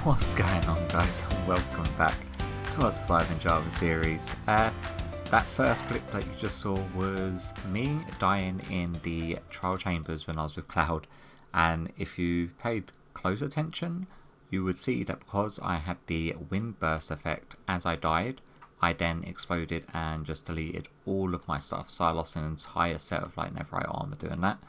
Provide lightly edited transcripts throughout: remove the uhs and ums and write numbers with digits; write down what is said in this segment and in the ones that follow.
What's going on, guys, and welcome back to our Surviving Java series. That first clip that you just saw was me dying in the trial chambers when I was with Clowd, and if you paid close attention you would see that because I had the wind burst effect as I died, I then exploded and just deleted all of my stuff, so I lost an entire set of like netherite armor doing that.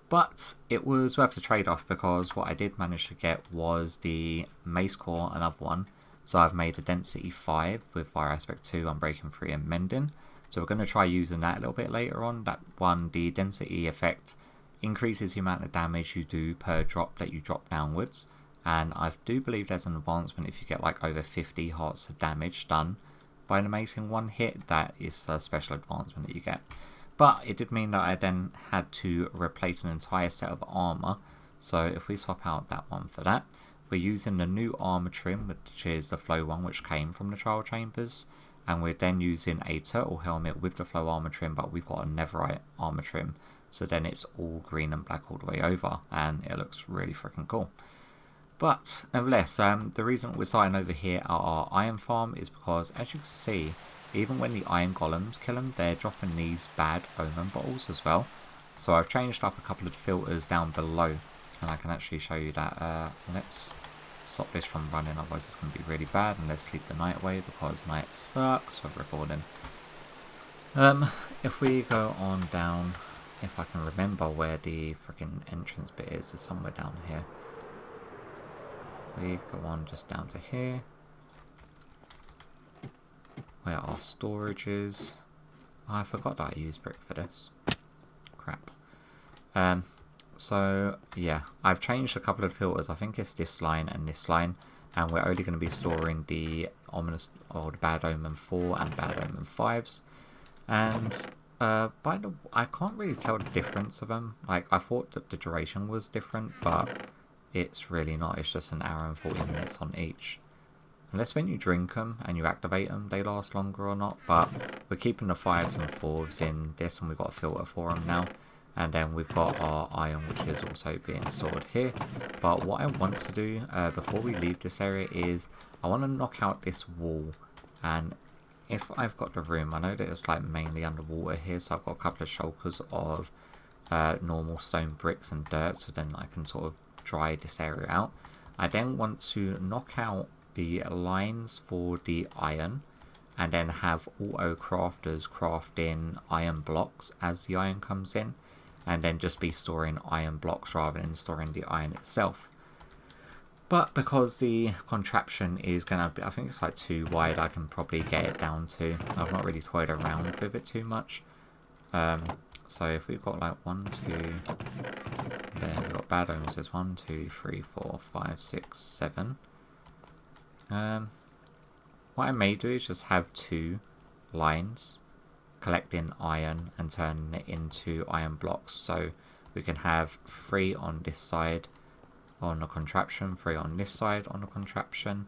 But it was worth the trade-off because what I did manage to get was the mace core, another one. So I've made a density 5 with fire aspect 2, unbreaking 3 and mending. So we're going to try using that a little bit later on. That one, the density effect, increases the amount of damage you do per drop that you drop downwards. And I do believe there's an advancement if you get like over 50 hearts of damage done by an amazing one hit. That is a special advancement that you get. But it did mean that I then had to replace an entire set of armor. So if we swap out that one for that, we're using the new armor trim, which is the flow one, which came from the trial chambers. And we're then using a turtle helmet with the flow armor trim, but we've got a netherite armor trim. So then it's all green and black all the way over, and it looks really freaking cool. But nevertheless, the reason we're starting over here at our iron farm is because, as you can see, even when the iron golems kill them, they're dropping these bad omen bottles as well. So I've changed up a couple of filters down below, and I can actually show you that. Let's stop this from running, otherwise it's going to be really bad, and let's sleep the night away because night sucks with recording. If we go on down, if I can remember where the freaking entrance bit is, it's somewhere down here. We go on just down to here, where our storage is. Oh, I forgot that I used brick for this. Crap. So yeah, I've changed a couple of filters. I think it's this line and this line, and we're only going to be storing the ominous or the bad omen 4 and bad omen 5s. And I can't really tell the difference of them. Like, I thought that the duration was different, but it's really not. It's just an hour and 40 minutes on each. Unless when you drink them and you activate them, they last longer or not. But we're keeping the 5s and 4s in this, and we've got a filter for them now. And then we've got our iron, which is also being stored here. But what I want to do before we leave this area is I want to knock out this wall. And if I've got the room, I know that it's like mainly underwater here, so I've got a couple of shulkers of normal stone bricks and dirt, so then I can sort of dry this area out. I then want to knock out the lines for the iron, and then have auto crafters craft in iron blocks as the iron comes in, and then just be storing iron blocks rather than storing the iron itself. But because the contraption is going to be, I think it's like too wide, I can probably get it down to, I've not really toyed around with it too much. So if we've got like 1, 2, there we've got bad omens, there's 1, 2, 3, 4, 5, 6, 7. What I may do is just have 2 lines collecting iron and turning it into iron blocks, so we can have 3 on this side on the contraption, 3 on this side on the contraption,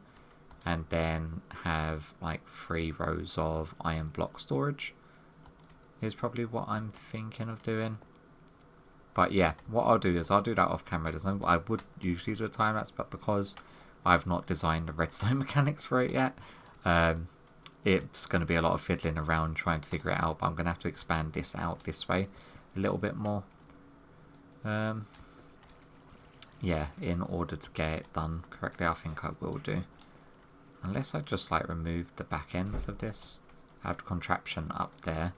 and then have like 3 rows of iron block storage is probably what I'm thinking of doing. But yeah, what I'll do is I'll do that off camera. I would usually do a time lapse, but because I've not designed the redstone mechanics for it yet, it's going to be a lot of fiddling around trying to figure it out, but I'm going to have to expand this out this way a little bit more. Yeah, in order to get it done correctly, I think I will do. Unless I just like remove the back ends of this, have the contraption up there,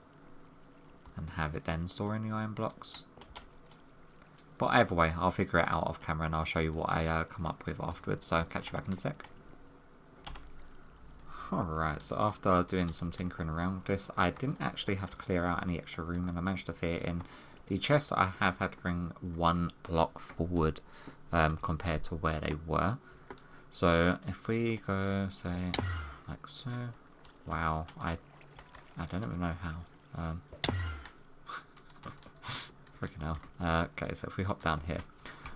and have it then storing the iron blocks. But either way, I'll figure it out off camera and I'll show you what I come up with afterwards, so catch you back in a sec. Alright, so after doing some tinkering around with this, I didn't actually have to clear out any extra room, and I managed to fit it in. The chests I have had to bring 1 block forward compared to where they were. So if we go, say, like so, wow, I don't even know how. Freaking hell. Okay, so if we hop down here,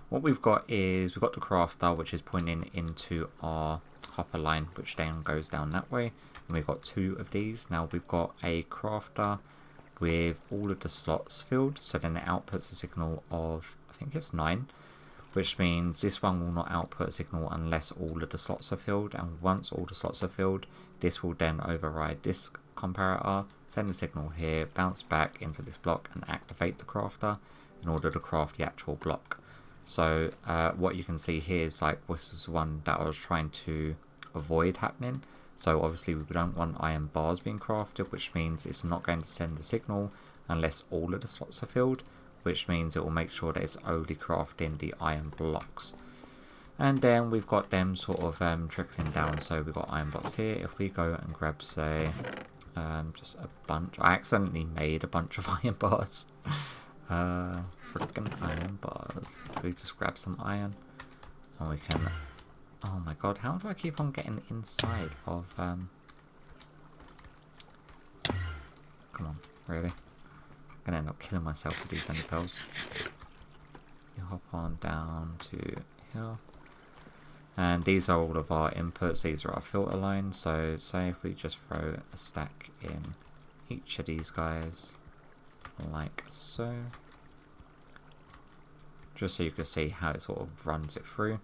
what we've got is we've got the crafter, which is pointing into our hopper line, which then goes down that way, and we've got 2 of these. Now we've got a crafter with all of the slots filled, so then it outputs a signal of, I think it's 9, which means this one will not output a signal unless all of the slots are filled, and once all the slots are filled, this will then override this comparator, send the signal here, bounce back into this block and activate the crafter in order to craft the actual block. So what you can see here is like this is one that I was trying to avoid happening. So obviously we don't want iron bars being crafted, which means it's not going to send the signal unless all of the slots are filled, which means it will make sure that it's only crafting the iron blocks. And then we've got them sort of trickling down. So we've got iron blocks here. If we go and grab, say, just a bunch. I accidentally made a bunch of iron bars. Freaking iron bars. If we just grab some iron, and we can... Oh my god, how do I keep on getting inside of... Come on, really? I'm gonna end up killing myself with these ender pearls. You hop on down to here. And these are all of our inputs, these are our filter lines. So say if we just throw a stack in each of these guys, like so. Just so you can see how it sort of runs it through.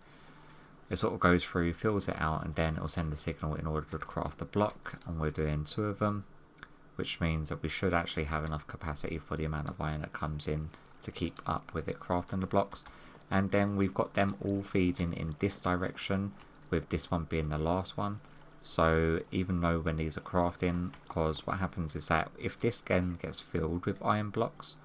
It sort of goes through, fills it out, and then it will send a signal in order to craft the block. And we're doing 2 of them, which means that we should actually have enough capacity for the amount of iron that comes in to keep up with it crafting the blocks. And then we've got them all feeding in this direction, with this one being the last one. So even though when these are crafting, because what happens is that if this again gets filled with iron blocks,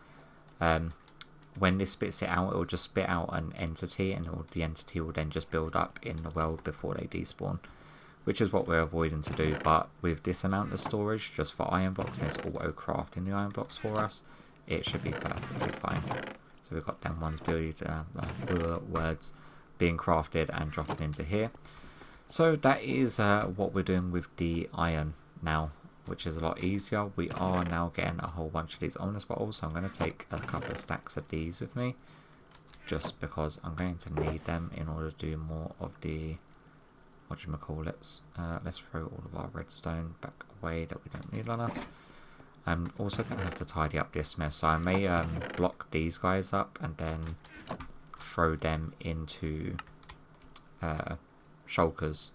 when this spits it out, it will just spit out an entity, and the entity will then just build up in the world before they despawn, which is what we're avoiding to do. But with this amount of storage just for iron blocks, and it's auto crafting the iron blocks for us, it should be perfectly fine. So we've got them ones words being crafted and dropping into here. So that is what we're doing with the iron now, which is a lot easier. We are now getting a whole bunch of these ominous bottles, so I'm going to take a couple of stacks of these with me, just because I'm going to need them in order to do more of the, whatchamacallits. Let's throw all of our redstone back away that we don't need on us. I'm also going to have to tidy up this mess, so I may block these guys up and then throw them into shulkers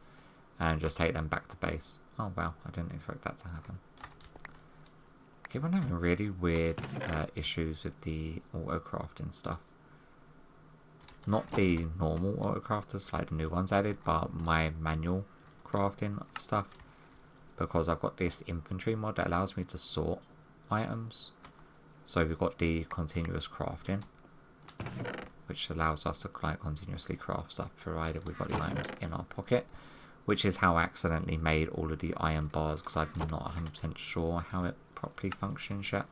and just take them back to base. Oh wow, I didn't expect that to happen. I keep on having really weird issues with the auto crafting stuff. Not the normal auto crafters like the new ones added, but my manual crafting stuff. Because I've got this inventory mod that allows me to sort items. So we've got the continuous crafting, which allows us to continuously craft stuff provided we've got the items in our pocket, which is how I accidentally made all of the iron bars, because I'm not 100% sure how it properly functions yet.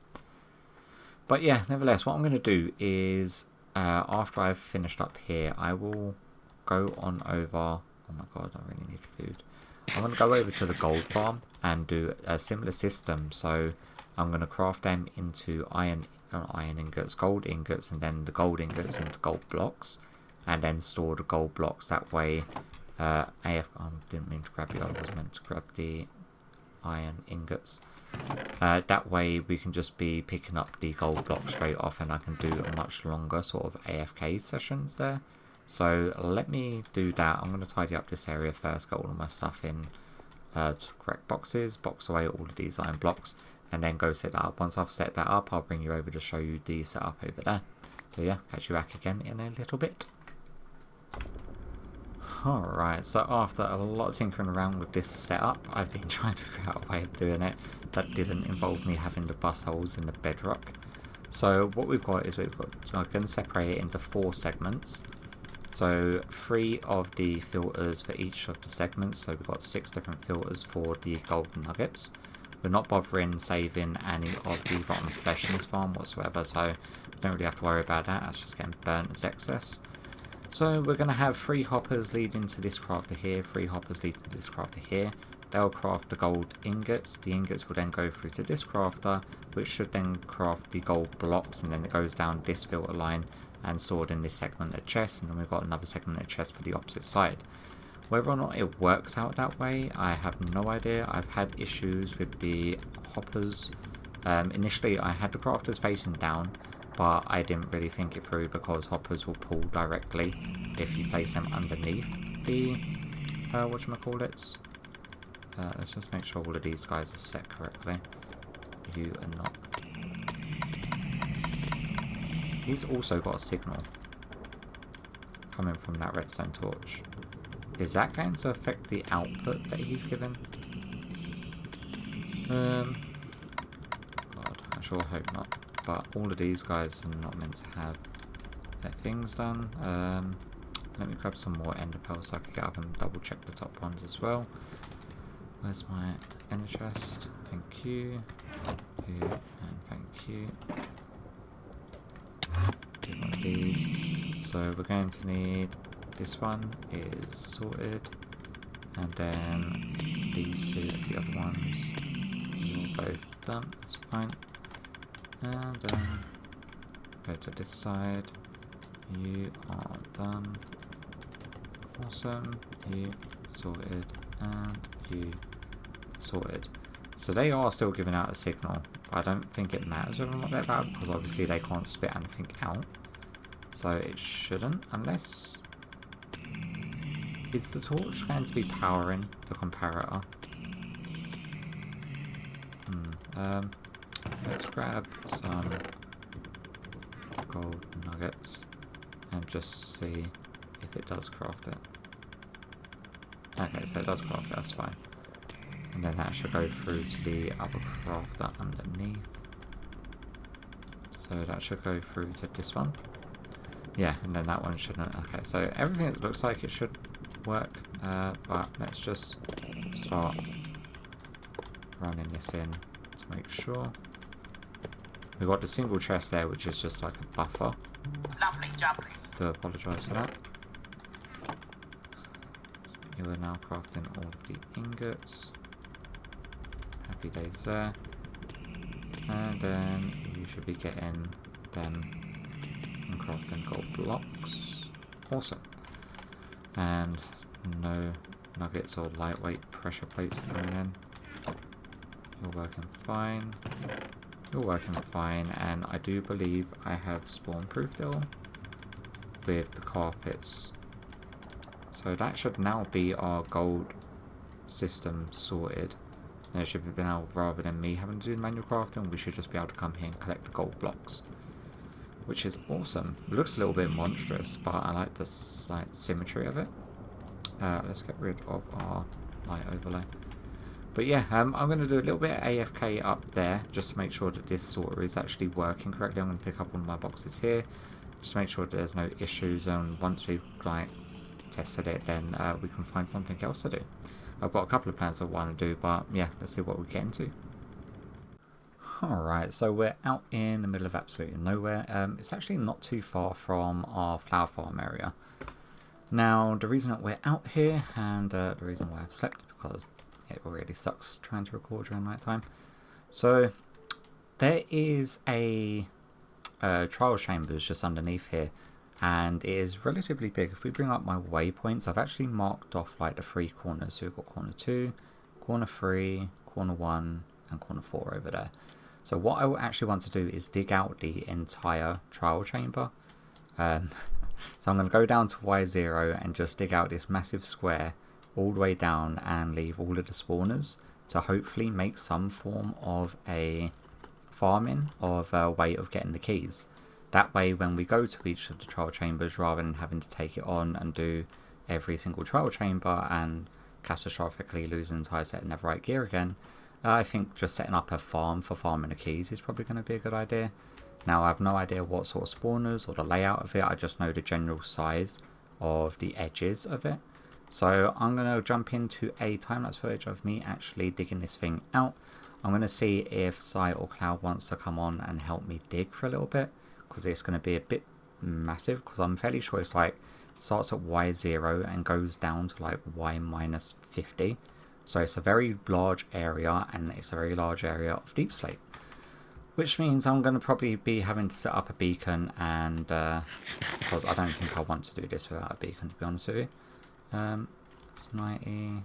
But yeah, nevertheless, what I'm going to do is after I've finished up here, I will go on over... Oh my god, I really need food. I'm going to go over to the gold farm and do a similar system. So I'm going to craft them into iron ingots, gold ingots, and then the gold ingots into gold blocks, and then store the gold blocks. That way, I didn't mean to grab the other, I was meant to grab the iron ingots. That way we can just be picking up the gold block straight off, and I can do a much longer sort of AFK sessions there. So let me do that. I'm going to tidy up this area first, get all of my stuff in correct boxes, box away all of these iron blocks, and then go set that up. Once I've set that up, I'll bring you over to show you the setup over there. So yeah, catch you back again in a little bit. Alright, so after a lot of tinkering around with this setup, I've been trying to figure out a way of doing it that didn't involve me having to bust holes in the bedrock. So what we've got is I can separate it into 4 segments. So 3 of the filters for each of the segments, so we've got 6 different filters for the golden nuggets. We're not bothering saving any of the rotten flesh in this farm whatsoever, so we don't really have to worry about that. That's just getting burnt as excess. So we're going to have 3 hoppers leading to this crafter here, 3 hoppers leading to this crafter here. They'll craft the gold ingots. The ingots will then go through to this crafter, which should then craft the gold blocks, and then it goes down this filter line and stored in this segment of chest, and then we've got another segment of chest for the opposite side. Whether or not it works out that way, I have no idea. I've had issues with the hoppers. Initially I had the crafters facing down, but I didn't really think it through because hoppers will pull directly if you place them underneath the whatchamacallits. Let's just make sure all of these guys are set correctly. You are not. He's also got a signal coming from that redstone torch. Is that going to affect the output that he's given? God, I sure hope not. But all of these guys are not meant to have their things done. Let me grab some more ender pearls so I can get up and double check the top ones as well. Where's my ender chest? Thank you. You and thank you. Do one of these. So we're going to need this one is sorted, and then these two are the other ones. You're both done. That's fine. And go to this side. You are done. Awesome. You sorted, and you sorted. So they are still giving out a signal. I don't think it matters whether or not they're valid, because obviously they can't spit anything out. So it shouldn't, unless... Is the torch going to be powering the comparator? Let's grab some gold nuggets and just see if it does craft it. Okay, so it does craft it, that's fine. And then that should go through to the other crafter underneath. So that should go through to this one. Yeah, and then that one shouldn't. Okay, so everything looks like it should work, but let's just start running this in to make sure. We've got the single chest there, which is just like a buffer. Lovely jubbly. Do apologise for that. You are now crafting all of the ingots. Happy days there. And then you should be getting them and crafting gold blocks. Awesome. And no nuggets or lightweight pressure plates coming in. You're working fine. You're working fine, and I do believe I have spawn-proofed it all with the carpets. So that should now be our gold system sorted. And it should be now, rather than me having to do manual crafting, we should just be able to come here and collect the gold blocks. Which is awesome. It looks a little bit monstrous, but I like the slight symmetry of it. Let's get rid of our light overlay. But yeah, I'm going to do a little bit of AFK up there, just to make sure that this sorter is actually working correctly. I'm going to pick up one of my boxes here, just to make sure that there's no issues, and once we've tested it, then we can find something else to do. I've got a couple of plans I want to do, but yeah, let's see what we get into. Alright, so we're out in the middle of absolutely nowhere. It's actually not too far from our flower farm area. Now, the reason that we're out here, and the reason why I've slept, because it really sucks trying to record during night time. So, there is a trial chambers just underneath here, and it is relatively big. If we bring up my waypoints, I've actually marked off like the 3 corners. So we've got corner 2, corner 3, corner 1, and corner 4 over there. So what I actually want to do is dig out the entire trial chamber. So I'm going to go down to Y0 and just dig out this massive square all the way down and leave all of the spawners to hopefully make some form of a farming of a way of getting the keys. That way when we go to each of the trial chambers, rather than having to take it on and do every single trial chamber and catastrophically lose an entire set of netherite gear again, I think just setting up a farm for farming the keys is probably going to be a good idea. Now I have no idea what sort of spawners or the layout of it, I just know the general size of the edges of it. So I'm going to jump into a time-lapse footage of me actually digging this thing out. I'm going to see if Sai or Cloud wants to come on and help me dig for a little bit, because it's going to be a bit massive, because I'm fairly sure it's like starts at Y0 and goes down to like Y minus 50. So it's a very large area, and it's a very large area of deep slate. Which means I'm going to probably be having to set up a beacon, and because I don't think I want to do this without a beacon, to be honest with you. It's 90,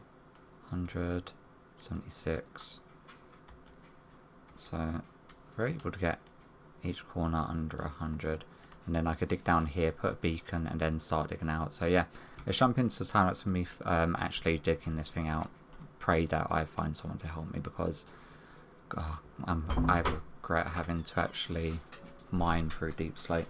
100, 76. So we're able to get each corner under 100. And then I could dig down here, put a beacon, and then start digging out. So yeah, let's jump into the time-lapse for me actually digging this thing out. Pray that I find someone to help me, because I regret having to actually mine through deep slate.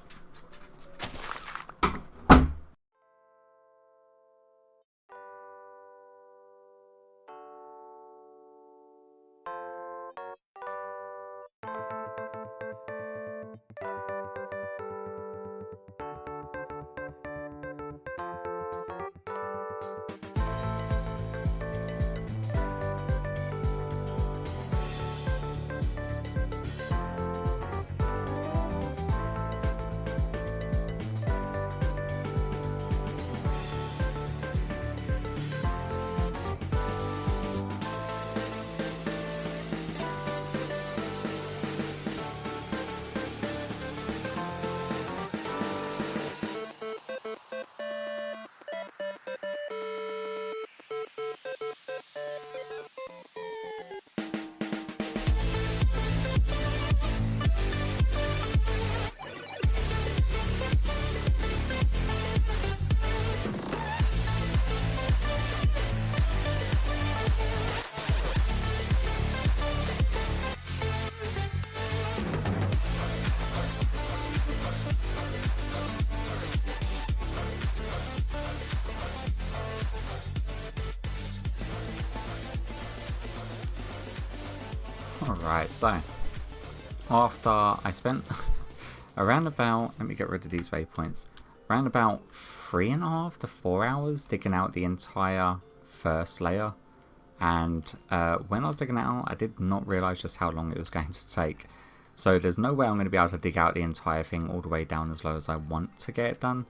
Alright, so after I spent around about, let me get rid of these waypoints, around about 3.5 to 4 hours digging out the entire first layer. And when I was digging it out, I did not realise just how long it was going to take. So there's no way I'm going to be able to dig out the entire thing all the way down as low as I want to get it done,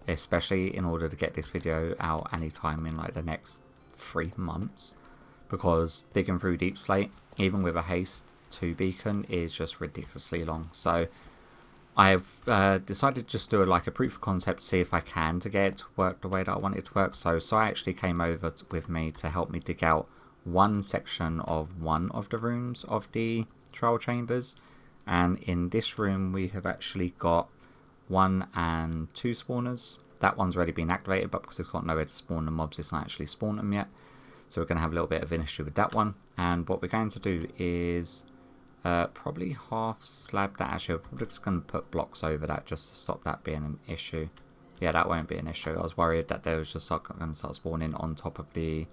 especially in order to get this video out anytime in like the next 3 months, because digging through deep slate, even with a haste 2 beacon, is just ridiculously long. So I've decided to just do like a proof of concept to see if I can to get it to work the way that I want it to work. So I actually came over with me to help me dig out one section of one of the rooms of the trial chambers, and in this room we have actually got 1 and 2 spawners. That one's already been activated, but because it's got nowhere to spawn the mobs, it's not actually spawned them yet. So we're going to have a little bit of an issue with that one. And what we're going to do is probably half slab that. Actually, we're probably just going to put blocks over that just to stop that being an issue. Yeah, that won't be an issue. I was worried that they was just going to start spawning on top of the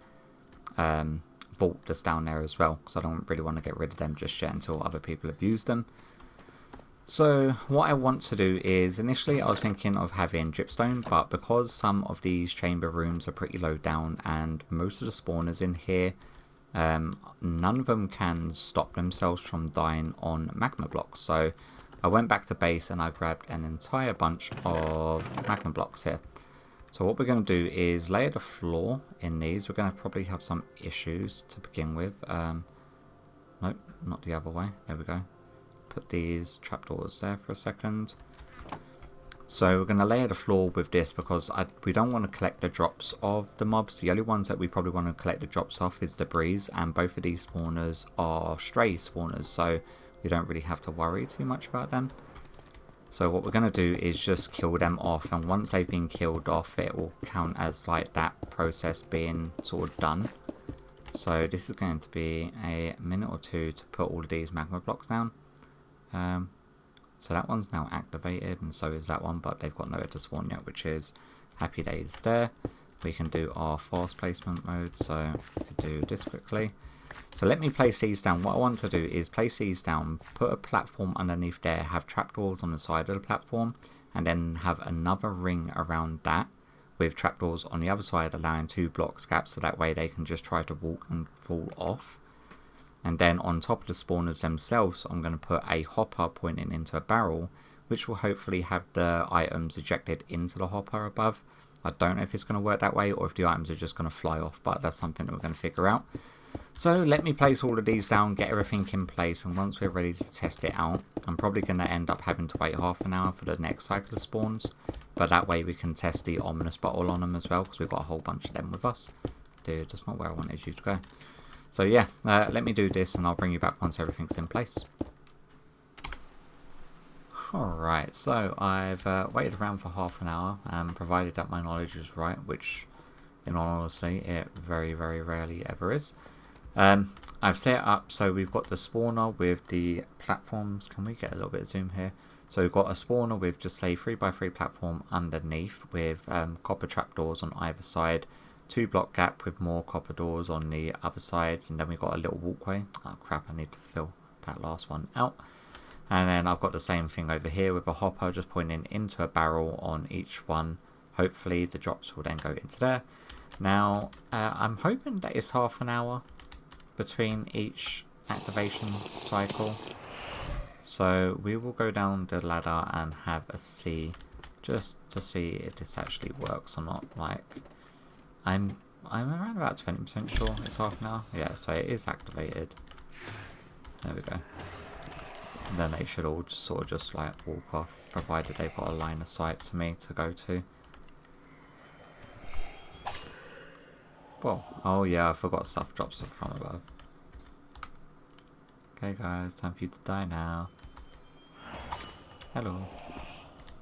vault that's down there as well, because I don't really want to get rid of them just yet until other people have used them. So what I want to do is, initially I was thinking of having dripstone, but because some of these chamber rooms are pretty low down and most of the spawners in here, none of them can stop themselves from dying on magma blocks. So I went back to base and I grabbed an entire bunch of magma blocks here. So what we're going to do is layer the floor in these. We're going to probably have some issues to begin with. Nope, not the other way. There we go. Put these trapdoors there for a second. So we're going to layer the floor with this because we don't want to collect the drops of the mobs. The only ones that we probably want to collect the drops off is the breeze, and both of these spawners are stray spawners, so we don't really have to worry too much about them. So what we're going to do is just kill them off, and once they've been killed off, it will count as like that process being sort of done. So this is going to be a minute or two to put all of these magma blocks down. So that one's now activated, and so is that one, but they've got nowhere to spawn yet, which is happy days there. We can do our fast placement mode, so we can do this quickly. So let me place these down. What I want to do is place these down, put a platform underneath there, have trapdoors on the side of the platform, and then have another ring around that with trapdoors on the other side, allowing 2 blocks gaps, so that way they can just try to walk and fall off. And then on top of the spawners themselves, I'm going to put a hopper pointing into a barrel, which will hopefully have the items ejected into the hopper above. I don't know if it's going to work that way or if the items are just going to fly off, but that's something that we're going to figure out. So let me place all of these down, get everything in place, and once we're ready to test it out, I'm probably going to end up having to wait half an hour for the next cycle of spawns. But that way we can test the ominous bottle on them as well, because we've got a whole bunch of them with us. Dude, that's not where I wanted you to go. So yeah, let me do this and I'll bring you back once everything's in place. Alright, so I've waited around for half an hour, and provided that my knowledge is right, which in all honesty it very rarely ever is. I've set it up so we've got the spawner with the platforms. Can we get a little bit of zoom here? So we've got a spawner with just say 3x3 platform underneath with copper trapdoors on either side, 2 block gap with more copper doors on the other sides, and then we've got a little walkway. Oh crap, I need to fill that last one out. And then I've got the same thing over here with a hopper just pointing into a barrel on each one. Hopefully the drops will then go into there. Now I'm hoping that it's half an hour between each activation cycle. So we will go down the ladder and have a see, just to see if this actually works or not. Like I'm around about 20% sure it's half an hour. Yeah, so it is activated. There we go. And then they should all just sort of just like walk off, provided they've got a line of sight to me to go to. Well, oh yeah, I forgot stuff drops from above. Okay guys, time for you to die now. Hello.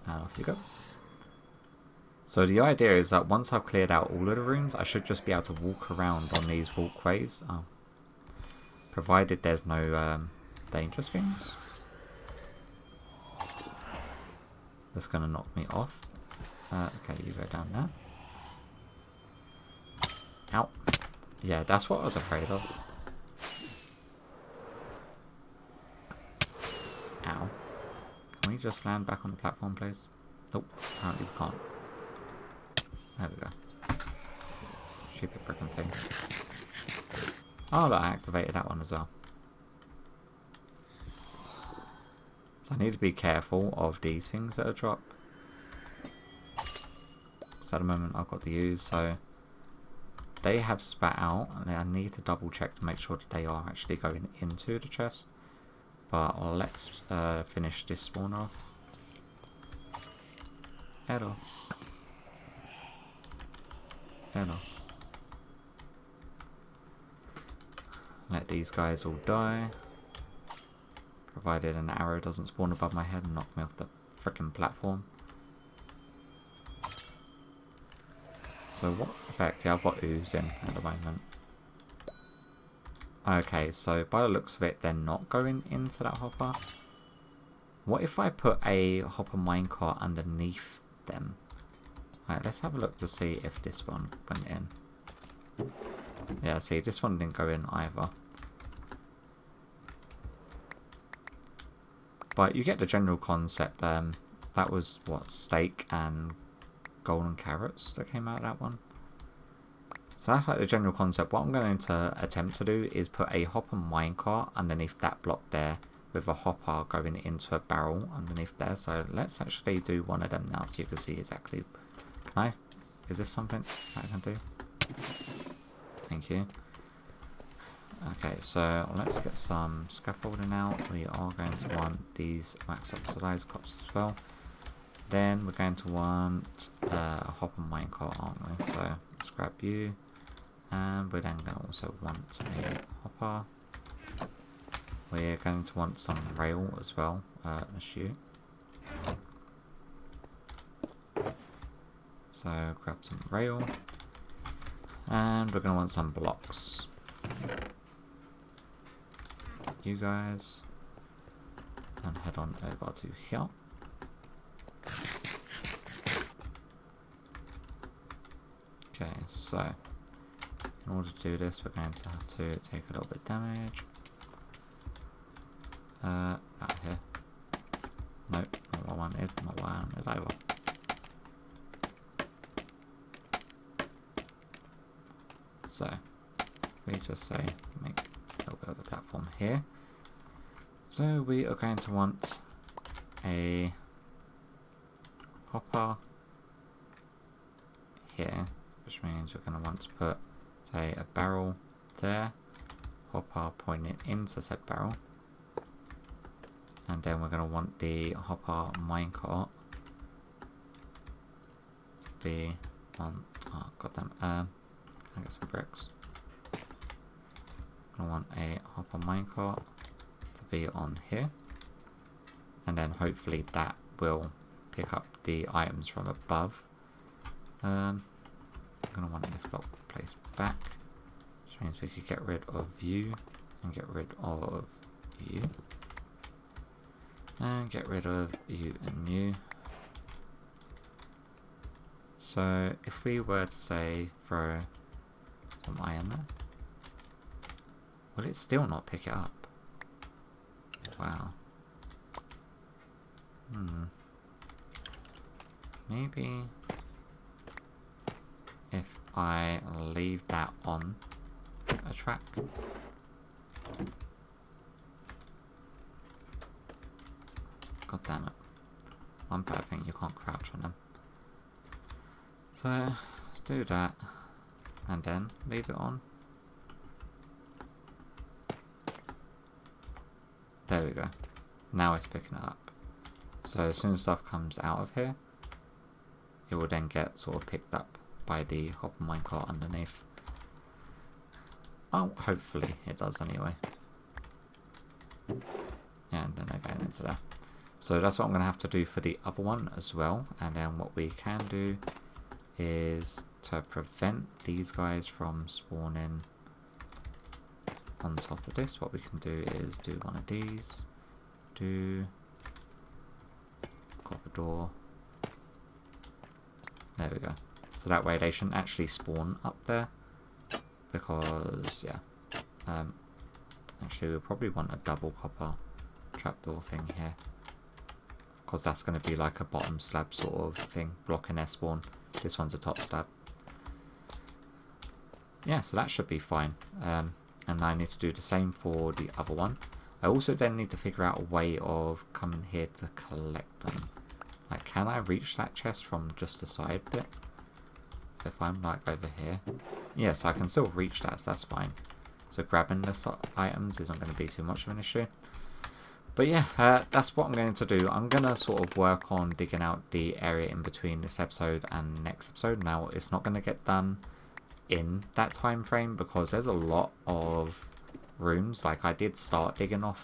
And off you go. So the idea is that once I've cleared out all of the rooms, I should just be able to walk around on these walkways. Oh. Provided there's no dangerous things. That's going to knock me off. Okay, you go down there. Ow. Yeah, that's what I was afraid of. Ow. Can we just land back on the platform, please? Nope, apparently we can't. There we go. Stupid freaking thing. Oh, look, I activated that one as well. So I need to be careful of these things that are dropped. So at the moment I've got the use, so they have spat out, and I need to double check to make sure that they are actually going into the chest. But let's finish this spawn off. Hello. Hello. Let these guys all die. Provided an arrow doesn't spawn above my head and knock me off the frickin' platform. So what effect? Yeah, I've got ooze in at the moment. Okay, so by the looks of it, they're not going into that hopper. What if I put a hopper minecart underneath them? Alright, let's have a look to see if this one went in. Yeah, see, this one didn't go in either. But you get the general concept. That was, what, steak and golden carrots that came out of that one. So that's like the general concept. What I'm going to attempt to do is put a hopper minecart underneath that block there, with a hopper going into a barrel underneath there. So let's actually do one of them now so you can see exactly. Can I? Is this something I can do? Thank you. Okay, so let's get some scaffolding out. We are going to want these wax oxidized cops as well. Then we're going to want a hopper minecart, aren't we? So let's grab you. And we're then going to also want a hopper. We're going to want some rail as well. Let's shoot. So grab some rail. And we're going to want some blocks. You guys. And head on over to here. Okay, so in order to do this, we're going to have to take a little bit of damage. Out here. Nope, not what I wanted, not what I wanted either. So, we just say make a little bit of a platform here. So we are going to want a hopper here, which means we're going to want to put, say, a barrel there, hopper pointing into said barrel, and then we're going to want the hopper minecart to be on. Oh goddamn! I get some bricks. I want a hopper minecart to be on here. and then hopefully that will pick up the items from above. I'm going to want this block placed back, which means we could get rid of you and get rid of you and get rid of you and you. So if we were to say throw some iron there, will it still not pick it up? Wow. Maybe if I leave that on a track. God damn it. One bad thing, you can't crouch on them. So let's do that and then leave it on. There we go. Now it's picking it up. So as soon as stuff comes out of here, it will then get sort of picked up by the hopper minecart underneath. Oh, hopefully it does anyway. Yeah, and then they're going into there. So that's what I'm going to have to do for the other one as well. And then what we can do is to prevent these guys from spawning on top of this, what we can do is do one of these, do copper door. There we go. So that way they shouldn't actually spawn up there, because yeah, actually we'll probably want a double copper trapdoor thing here, because that's going to be like a bottom slab sort of thing blocking their spawn. This one's a top slab. Yeah, so that should be fine. And I need to do the same for the other one. I also then need to figure out a way of coming here to collect them. Like, can I reach that chest from just the side bit? So if I'm like over here, yes, I can still reach that, so that's fine. So grabbing the items isn't going to be too much of an issue. But yeah, that's what I'm going to do. I'm going to sort of work on digging out the area in between this episode and the next episode. Now, it's not going to get done in that time frame because there's a lot of rooms. Like, I did start digging out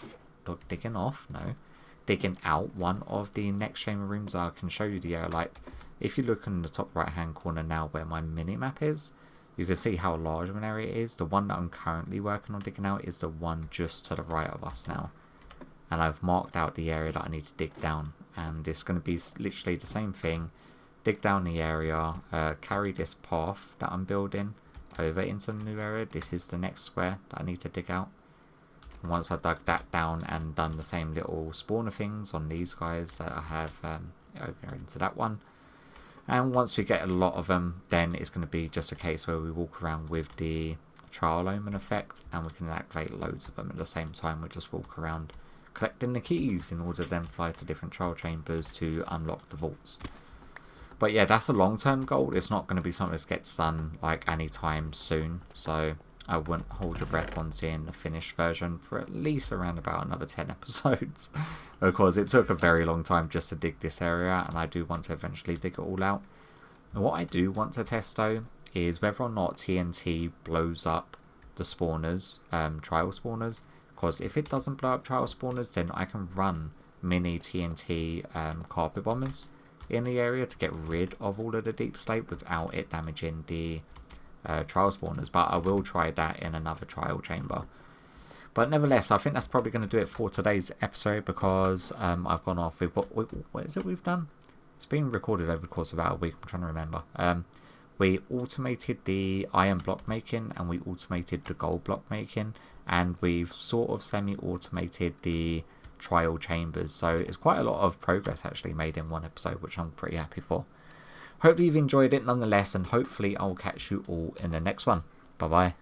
one of the next chamber rooms. I can show you the area. Like, if you look in the top right hand corner now where my mini map is, you can see how large of an area it is. The one that I'm currently working on digging out is the one just to the right of us now. And I've marked out the area that I need to dig down. And it's going to be literally the same thing. Dig down the area, carry this path that I'm building over into the new area. This is the next square that I need to dig out. And once I've dug that down and done the same little spawner things on these guys that I have over into that one. And once we get a lot of them, then it's going to be just a case where we walk around with the trial omen effect and we can activate loads of them at the same time. We just walk around collecting the keys in order to then fly to different trial chambers to unlock the vaults. But yeah, that's a long-term goal. It's not going to be something that gets done like anytime soon. So I wouldn't hold your breath on seeing the finished version for at least around about another 10 episodes. Because it took a very long time just to dig this area. And I do want to eventually dig it all out. And what I do want to test though is whether or not TNT blows up the spawners, trial spawners. Because if it doesn't blow up trial spawners, then I can run mini TNT carpet bombers in the area to get rid of all of the deep slate without it damaging the trial spawners. But I will try that in another trial chamber. But nevertheless, I think that's probably going to do it for today's episode, because I've gone off with what is it we've done? It's been recorded over the course of about a week. I'm trying to remember. We automated the iron block making and we automated the gold block making, and we've sort of semi-automated the trial chambers. So it's quite a lot of progress actually made in one episode, which I'm pretty happy for. Hope you've enjoyed it nonetheless, and hopefully I'll catch you all in the next one. Bye bye.